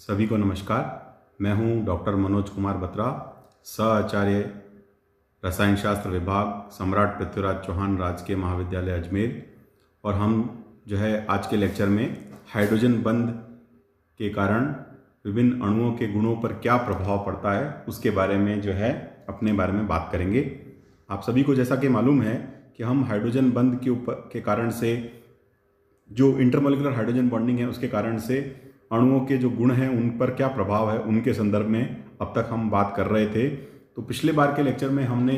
सभी को नमस्कार। मैं हूं डॉक्टर मनोज कुमार बत्रा, सह-आचार्य रसायन शास्त्र विभाग, सम्राट पृथ्वीराज चौहान राजकीय महाविद्यालय अजमेर। और हम आज के लेक्चर में हाइड्रोजन बंध के कारण विभिन्न अणुओं के गुणों पर क्या प्रभाव पड़ता है उसके बारे में अपने बारे में बात करेंगे। आप सभी को जैसा कि मालूम है कि हम हाइड्रोजन बंध के कारण से जो इंटरमॉलिक्यूलर हाइड्रोजन बॉन्डिंग है उसके कारण से अणुओं के जो गुण हैं उन पर क्या प्रभाव है उनके संदर्भ में अब तक हम बात कर रहे थे। तो पिछले बार के लेक्चर में हमने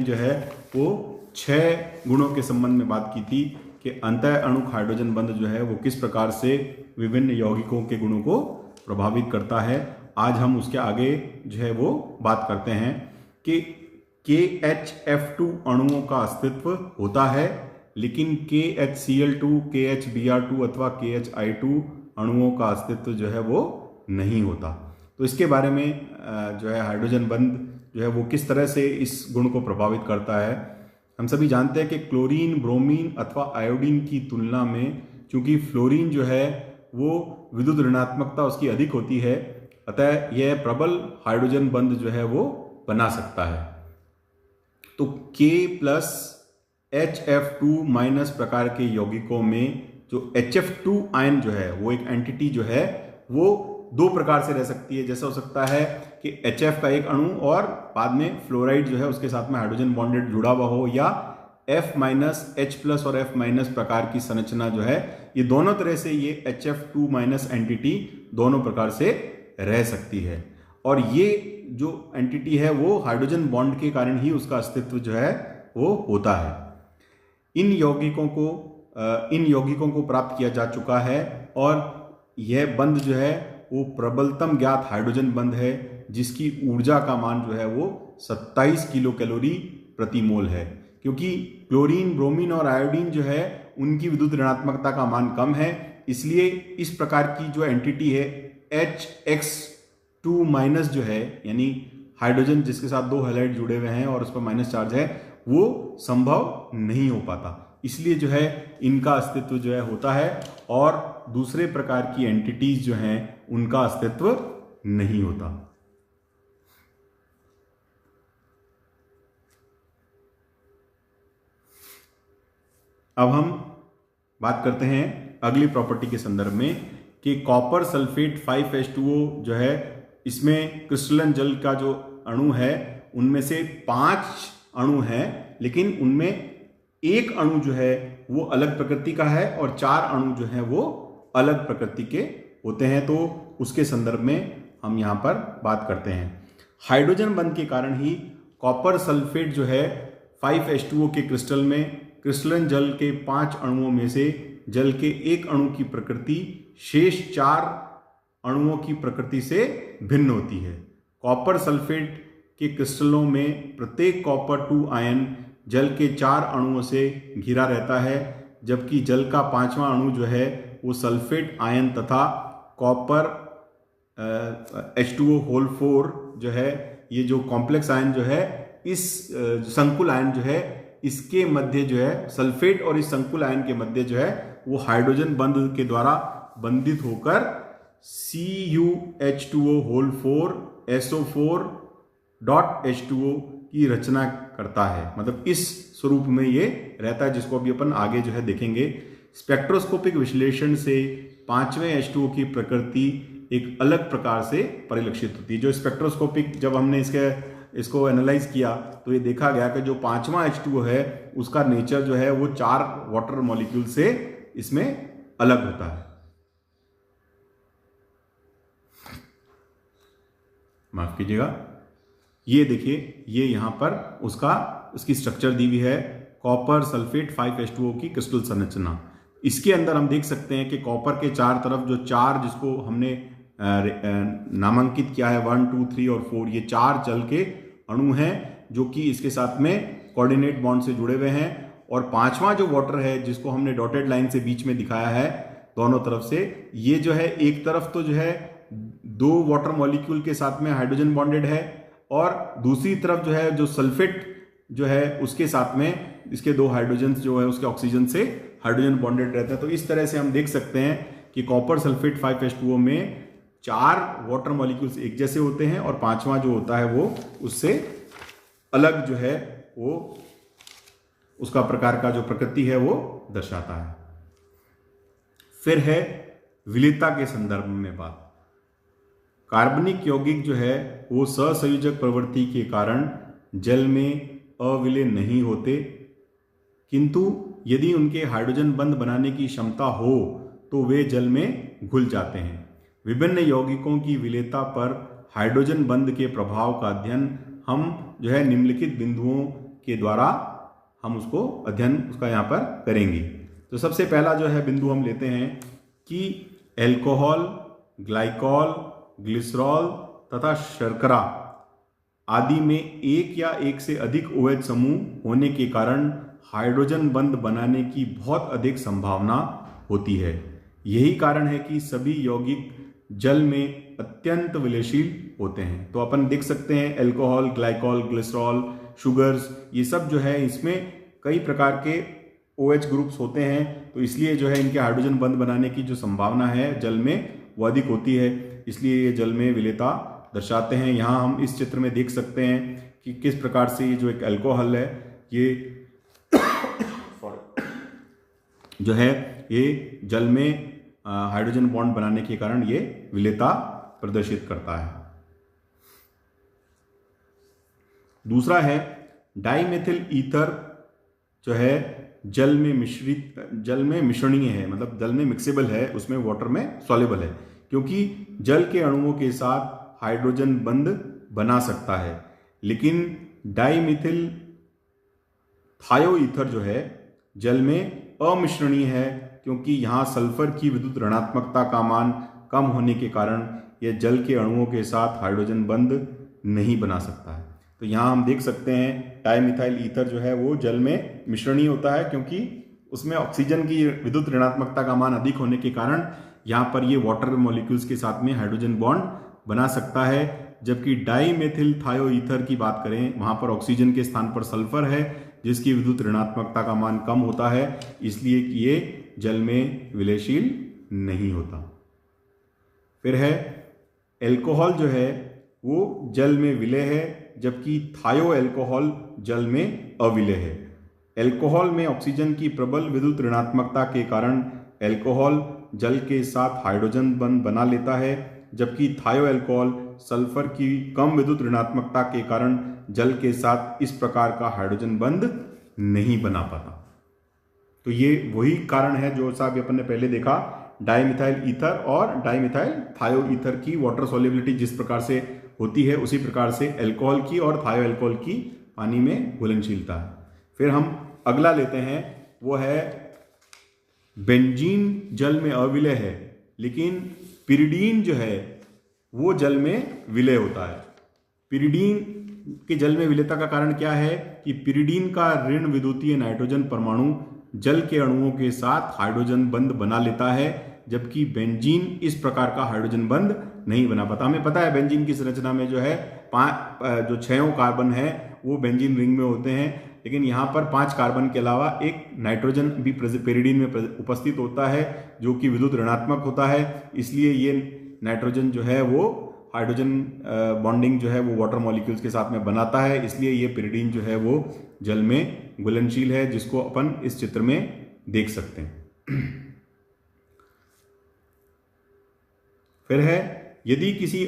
वो 6 गुणों के संबंध में बात की थी कि अंतः अणुक हाइड्रोजन बंध वो किस प्रकार से विभिन्न यौगिकों के गुणों को प्रभावित करता है। आज हम उसके आगे वो बात करते हैं कि KHF2 अणुओं का अस्तित्व होता है, लेकिन KHCl2, KHBr2 अथवा KHI2 अणुओं का अस्तित्व वो नहीं होता। तो इसके बारे में हाइड्रोजन बंध वो किस तरह से इस गुण को प्रभावित करता है। हम सभी जानते हैं कि क्लोरीन, ब्रोमीन अथवा आयोडीन की तुलना में चूंकि फ्लोरीन वो विद्युत ऋणात्मकता उसकी अधिक होती है, अतः यह प्रबल हाइड्रोजन बंध वो बना सकता है। तो K प्लस HF2- प्रकार के यौगिकों में जो HF2 आयन वो एक एंटिटी वो 2 प्रकार से रह सकती है। जैसा हो सकता है कि HF का एक अणु और बाद में फ्लोराइड उसके साथ में हाइड्रोजन बॉन्डेड जुड़ा हुआ हो, या F-H+ और F- प्रकार की संरचना ये दोनों तरह से ये HF2- एंटिटी दोनों प्रकार से रह सकती है। और ये जो एंटिटी है वो हाइड्रोजन बॉन्ड के कारण ही उसका अस्तित्व वो होता है। इन यौगिकों को प्राप्त किया जा चुका है और यह बंध वो प्रबलतम ज्ञात हाइड्रोजन बंध है, जिसकी ऊर्जा का मान वो 27 किलो कैलोरी प्रति मोल है। क्योंकि क्लोरीन, ब्रोमीन और आयोडीन उनकी विद्युत ऋणात्मकता का मान कम है, इसलिए इस प्रकार की जो एंटिटी है HX2- यानी हाइड्रोजन जिसके साथ 2 हैलाइड जुड़े हुए हैं और उस पर माइनस चार्ज है, वो संभव नहीं हो पाता। इसलिए इनका अस्तित्व होता है और दूसरे प्रकार की एंटिटीज उनका अस्तित्व नहीं होता। अब हम बात करते हैं अगली प्रॉपर्टी के संदर्भ में कि कॉपर सल्फेट 5H2O इसमें क्रिस्टलन जल का जो अणु है उनमें से 5 अणु हैं, लेकिन उनमें एक अणु वो अलग प्रकृति का है और 4 अणु वो अलग प्रकृति के होते हैं। तो उसके संदर्भ में हम यहाँ पर बात करते हैं। हाइड्रोजन बंध के कारण ही कॉपर सल्फेट 5H2O के क्रिस्टल में क्रिस्टलन जल के 5 अणुओं में से जल के एक अणु की प्रकृति शेष 4 अणुओं की प्रकृति से भिन्न होती है। कॉपर सल्फेट के क्रिस्टलों में प्रत्येक कॉपर 2 आयन जल के 4 अणुओं से घिरा रहता है, जबकि जल का 5वां अणु वो सल्फेट आयन तथा कॉपर H2O4 ये जो कॉम्प्लेक्स आयन इस संकुल आयन इसके मध्य सल्फेट और इस संकुल आयन के मध्य वो हाइड्रोजन बंध के द्वारा बंधित होकर CuH2O4 SO4.H2O की रचना करता है। मतलब इस स्वरूप में ये रहता है, जिसको अभी अपन आगे देखेंगे। स्पेक्ट्रोस्कोपिक विश्लेषण से 5वें H2O की प्रकृति एक अलग प्रकार से परिलक्षित होती है। जो स्पेक्ट्रोस्कोपिक जब हमने इसको एनालाइज किया तो ये देखा गया कि जो 5वां H2O है उसका नेचर वो 4 वाटर मॉलिक्यूल से इसमें अलग होता है। माफ कीजिएगा, ये देखिए, ये यहां पर उसकी स्ट्रक्चर दी हुई है, कॉपर सल्फेट 5H2O की क्रिस्टल संरचना। इसके अंदर हम देख सकते हैं कि कॉपर के 4 तरफ जो 4 जिसको हमने नामांकित किया है 1, 2, 3 और 4, ये 4 जल के अणु हैं जो कि इसके साथ में कोऑर्डिनेट बॉन्ड से जुड़े हुए हैं। और 5वां जो वाटर है जिसको हमने डॉटेड लाइन से बीच में दिखाया है दोनों तरफ से, ये एक तरफ तो 2 वाटर मॉलिक्यूल के साथ में हाइड्रोजन बॉन्डेड है और दूसरी तरफ जो सल्फेट उसके साथ में इसके 2 हाइड्रोजन उसके ऑक्सीजन से हाइड्रोजन बॉन्डेड रहते हैं। तो इस तरह से हम देख सकते हैं कि कॉपर सल्फेट 5H2O में 4 वाटर मॉलिक्यूल्स एक जैसे होते हैं और 5वां जो होता है वो उससे अलग जो है वो उसका प्रकार का जो प्रकृति है वो दर्शाता है। फिर है विलेयता के संदर्भ में बात। कार्बनिक यौगिक जो है वो सहसंयोजक प्रवृत्ति के कारण जल में अविलेय नहीं होते, किंतु यदि उनके हाइड्रोजन बंध बनाने की क्षमता हो तो वे जल में घुल जाते हैं। विभिन्न यौगिकों की विलेयता पर हाइड्रोजन बंध के प्रभाव का अध्ययन हम जो है निम्नलिखित बिंदुओं के द्वारा हम उसको अध्ययन उसका यहाँ पर करेंगे। तो सबसे पहला जो है बिंदु हम लेते हैं कि एल्कोहल, ग्लाइकॉल, ग्लिसरॉल तथा शर्करा आदि में एक या एक से अधिक OH समूह होने के कारण हाइड्रोजन बंध बनाने की बहुत अधिक संभावना होती है। यही कारण है कि सभी यौगिक जल में अत्यंत विलयशील होते हैं। तो अपन देख सकते हैं एल्कोहल, ग्लाइकॉल, ग्लिसरॉल, शुगर्स, ये सब जो है इसमें कई प्रकार के OH ग्रुप्स होते हैं, तो इसलिए जो है इनके हाइड्रोजन बंध बनाने की जो संभावना है जल में वो अधिक होती है, इसलिए ये जल में विलेयता दर्शाते हैं। यहाँ हम इस चित्र में देख सकते हैं कि किस प्रकार से ये जो एक अल्कोहल है ये जो है ये जल में हाइड्रोजन बॉन्ड बनाने के कारण ये विलेयता प्रदर्शित करता है। दूसरा है डाइमेथिल ईथर जो है जल में मिश्रणीय है, मतलब जल में मिक्सेबल है, उसमें वाटर में सॉल्युबल है, क्योंकि जल के अणुओं के साथ हाइड्रोजन बंध बना सकता है। लेकिन डाइमिथिल थायोईथर जो है जल में अमिश्रणीय है, क्योंकि यहाँ सल्फर की विद्युत ऋणात्मकता का मान कम होने के कारण यह जल के अणुओं के साथ हाइड्रोजन बंध नहीं बना सकता है। तो यहाँ हम देख सकते हैं डाइमिथाइल ईथर जो है वो जल में मिश्रणीय होता है, क्योंकि उसमें ऑक्सीजन की विद्युत ऋणात्मकता का मान अधिक होने के कारण यहाँ पर ये वाटर मॉलिक्यूल्स के साथ में हाइड्रोजन बॉन्ड बना सकता है। जबकि डाइमेथिल थायोईथर की बात करें, वहाँ पर ऑक्सीजन के स्थान पर सल्फर है जिसकी विद्युत ऋणात्मकता का मान कम होता है, इसलिए कि ये जल में विलयशील नहीं होता। फिर है एल्कोहल जो है वो जल में विलेय है, जबकि थायो एल्कोहल जल में अविलेय है। एल्कोहल में ऑक्सीजन की प्रबल विद्युत ऋणात्मकता के कारण एल्कोहल जल के साथ हाइड्रोजन बंध बना लेता है, जबकि थायो एल्कोहल सल्फर की कम विद्युत ऋणात्मकता के कारण जल के साथ इस प्रकार का हाइड्रोजन बंध नहीं बना पाता। तो ये वही कारण है जो साहब अपन ने पहले देखा, डाइमिथाइल ईथर और डाइमिथाइल थायोईथर की वाटर सॉल्युबिलिटी जिस प्रकार से होती है उसी प्रकार से एल्कोहल की और थायो एल्कोहल की पानी में घुलनशीलता है। फिर हम अगला लेते हैं, वो है बेंजीन जल में अविलेय है, लेकिन पिरिडीन जो है वो जल में विलेय होता है। पिरिडीन के जल में विलेयता का कारण क्या है कि पिरिडीन का ऋण विद्युतीय नाइट्रोजन परमाणु जल के अणुओं के साथ हाइड्रोजन बंध बना लेता है, जबकि बेंजीन इस प्रकार का हाइड्रोजन बंध नहीं बना पाता। हमें पता है बेंजीन की संरचना में जो है जो 6 कार्बन है वो बेंजीन रिंग में होते हैं, लेकिन यहाँ पर 5 कार्बन के अलावा एक नाइट्रोजन भी पिरिडीन में उपस्थित होता है जो कि विद्युत ऋणात्मक होता है, इसलिए ये नाइट्रोजन जो है वो हाइड्रोजन बॉन्डिंग जो है वो वाटर मॉलिक्यूल्स के साथ में बनाता है, इसलिए ये पिरिडीन जो है वो जल में घुलनशील है, जिसको अपन इस चित्र में देख सकते हैं। फिर है यदि किसी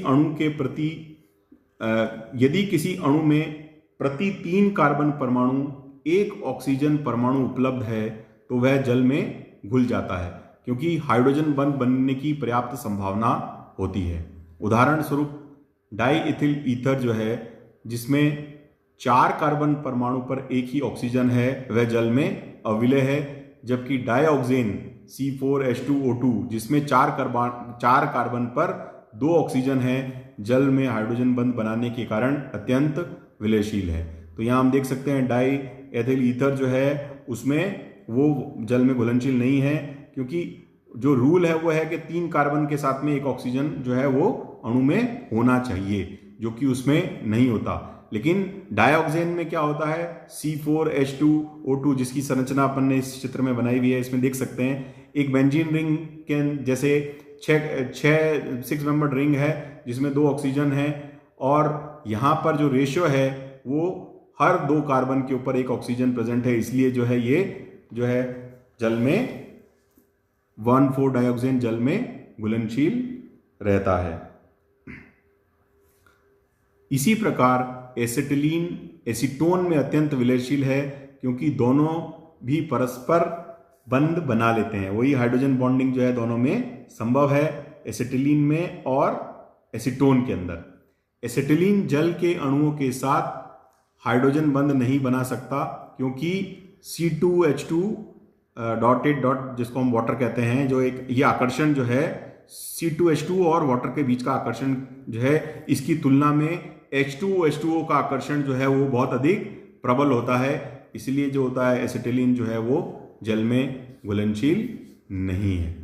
अणु में प्रति 3 कार्बन परमाणु 1 ऑक्सीजन परमाणु उपलब्ध है तो वह जल में घुल जाता है, क्योंकि हाइड्रोजन बंध बनने की पर्याप्त संभावना होती है। उदाहरण स्वरूप डाइइथिल ईथर जो है जिसमें 4 कार्बन परमाणु पर एक ही ऑक्सीजन है वह जल में अविलेय है, जबकि डाइऑक्सेन C4H2O2 जिसमें 4 कार्बन पर 2 ऑक्सीजन है जल में हाइड्रोजन बंध बनाने के कारण अत्यंत विलयशील है। तो यहाँ हम देख सकते हैं डाइएथिल ईथर जो है उसमें वो जल में घुलनशील नहीं है, क्योंकि जो रूल है वो है कि 3 कार्बन के साथ में एक ऑक्सीजन जो है वो अणु में होना चाहिए, जो कि उसमें नहीं होता। लेकिन डाइऑक्सेन में क्या होता है, C4H2O2 जिसकी संरचना अपन ने इस चित्र में बनाई हुई है, इसमें देख सकते हैं एक बेंजीन रिंग के जैसे सिक्स मेंबर्ड रिंग है जिसमें 2 ऑक्सीजन है, और यहाँ पर जो रेशियो है वो हर 2 कार्बन के ऊपर 1 ऑक्सीजन प्रेजेंट है, इसलिए जो है ये जो है जल में 1,4 डाइऑक्सिन जल में घुलनशील रहता है। इसी प्रकार एसिटिलीन एसीटोन में अत्यंत विलयशील है, क्योंकि दोनों भी परस्पर बंध बना लेते हैं। वही हाइड्रोजन बॉन्डिंग जो है दोनों में संभव है, एसिटिलीन में और एसीटोन के अंदर। एसिटिलीन जल के अणुओं के साथ हाइड्रोजन बंध नहीं बना सकता, क्योंकि C2H2 डॉटेड डॉट जिसको हम वाटर कहते हैं, जो एक ये आकर्षण जो है C2H2 और वाटर के बीच का आकर्षण जो है, इसकी तुलना में H2O का आकर्षण जो है वो बहुत अधिक प्रबल होता है, इसलिए जो होता है एसिटिलीन जो है वो जल में घुलनशील नहीं है।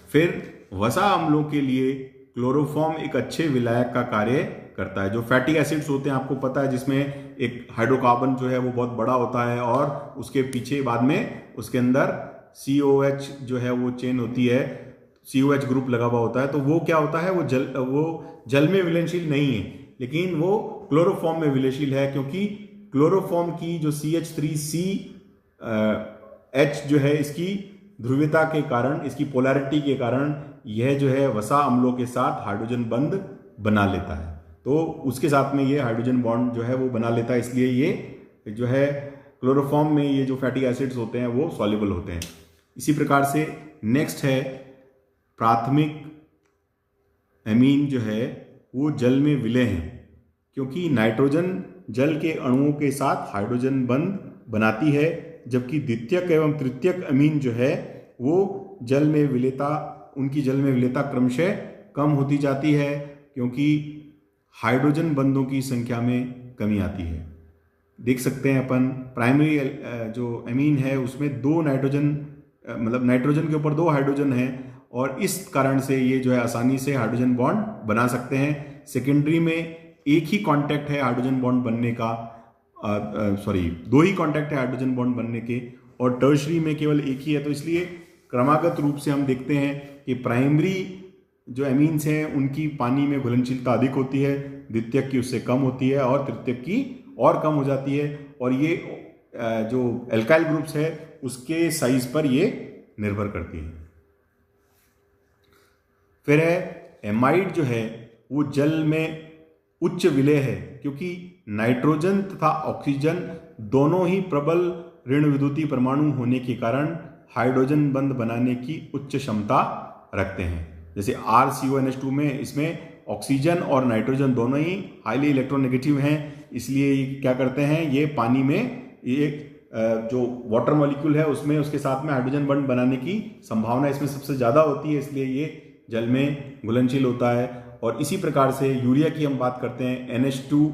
फिर वसा अम्लों के लिए क्लोरोफॉर्म एक अच्छे विलायक का कार्य करता है। जो फैटी एसिड्स होते हैं आपको पता है, जिसमें एक हाइड्रोकार्बन जो है वो बहुत बड़ा होता है और उसके पीछे बाद में उसके अंदर COH जो है वो चेन होती है, COH ग्रुप लगा हुआ होता है, तो वो क्या होता है, वो जल में विलयनशील नहीं है, लेकिन वो क्लोरोफॉर्म में विलयनशील है, क्योंकि क्लोरोफॉर्म की जो CH3CH जो है इसकी ध्रुवीयता के कारण, इसकी पोलैरिटी के कारण यह जो है वसा अम्लों के साथ हाइड्रोजन बंध बना लेता है, तो उसके साथ में ये हाइड्रोजन बॉन्ड जो है वो बना लेता है, इसलिए ये जो है क्लोरोफॉर्म में ये जो फैटी एसिड्स होते हैं वो सॉल्युबल होते हैं। इसी प्रकार से नेक्स्ट है प्राथमिक एमीन जो है वो जल में विलय हैं, क्योंकि नाइट्रोजन जल के अणुओं के साथ हाइड्रोजन बंध बनाती है, जबकि द्वितीयक एवं तृतीयक अमीन जो है वो जल में विलेयता, उनकी जल में विलेयता क्रमशः कम होती जाती है, क्योंकि हाइड्रोजन बंधों की संख्या में कमी आती है। देख सकते हैं अपन प्राइमरी जो एमीन है उसमें 2 नाइट्रोजन, मतलब नाइट्रोजन के ऊपर 2 हाइड्रोजन है, और इस कारण से ये जो है आसानी से हाइड्रोजन बॉन्ड बना सकते हैं। सेकेंडरी में एक ही कांटेक्ट है हाइड्रोजन बॉन्ड बनने का, 2 ही कांटेक्ट है हाइड्रोजन बॉन्ड बनने के, और टर्शरी में केवल एक ही है, तो इसलिए क्रमागत रूप से हम देखते हैं कि प्राइमरी जो एमीन्स हैं उनकी पानी में घुलनशीलता अधिक होती है, द्वितीयक की उससे कम होती है, और तृतीयक की और कम हो जाती है, और ये जो एल्काइल ग्रुप्स है उसके साइज पर ये निर्भर करती है। फिर है एमाइड जो है वो जल में उच्च विलेय है, क्योंकि नाइट्रोजन तथा ऑक्सीजन दोनों ही प्रबल ऋण विद्युतीय परमाणु होने के कारण हाइड्रोजन बंध बनाने की उच्च क्षमता रखते हैं। जैसे RCONH2 में इसमें ऑक्सीजन और नाइट्रोजन दोनों ही हाईली इलेक्ट्रोनेगेटिव हैं, इसलिए ये क्या करते हैं, ये पानी में ये जो वाटर मॉलिक्यूल है उसमें उसके साथ में हाइड्रोजन बंध बनाने की संभावना इसमें सबसे ज़्यादा होती है, इसलिए ये जल में घुलनशील होता है। और इसी प्रकार से यूरिया की हम बात करते हैं, NH2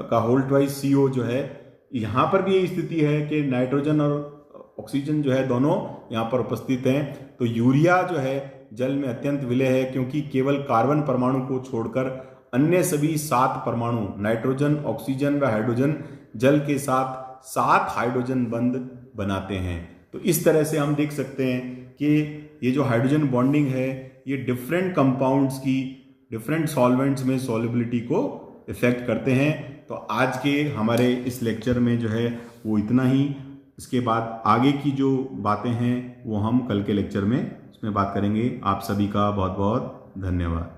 का होल ट्वाइस CO जो है, यहाँ पर भी यही स्थिति है कि नाइट्रोजन और ऑक्सीजन जो है दोनों यहाँ पर उपस्थित हैं, तो यूरिया जो है जल में अत्यंत विलेय है, क्योंकि केवल कार्बन परमाणु को छोड़कर अन्य सभी 7 परमाणु नाइट्रोजन, ऑक्सीजन व हाइड्रोजन जल के साथ 7 हाइड्रोजन बंध बनाते हैं। तो इस तरह से हम देख सकते हैं कि ये जो हाइड्रोजन बॉन्डिंग है ये डिफरेंट कंपाउंड्स की डिफरेंट सॉल्वेंट्स में सॉल्युबिलिटी को इफेक्ट करते हैं। तो आज के हमारे इस लेक्चर में जो है वो इतना ही। इसके बाद आगे की जो बातें हैं वो हम कल के लेक्चर में उसमें बात करेंगे। आप सभी का बहुत बहुत धन्यवाद।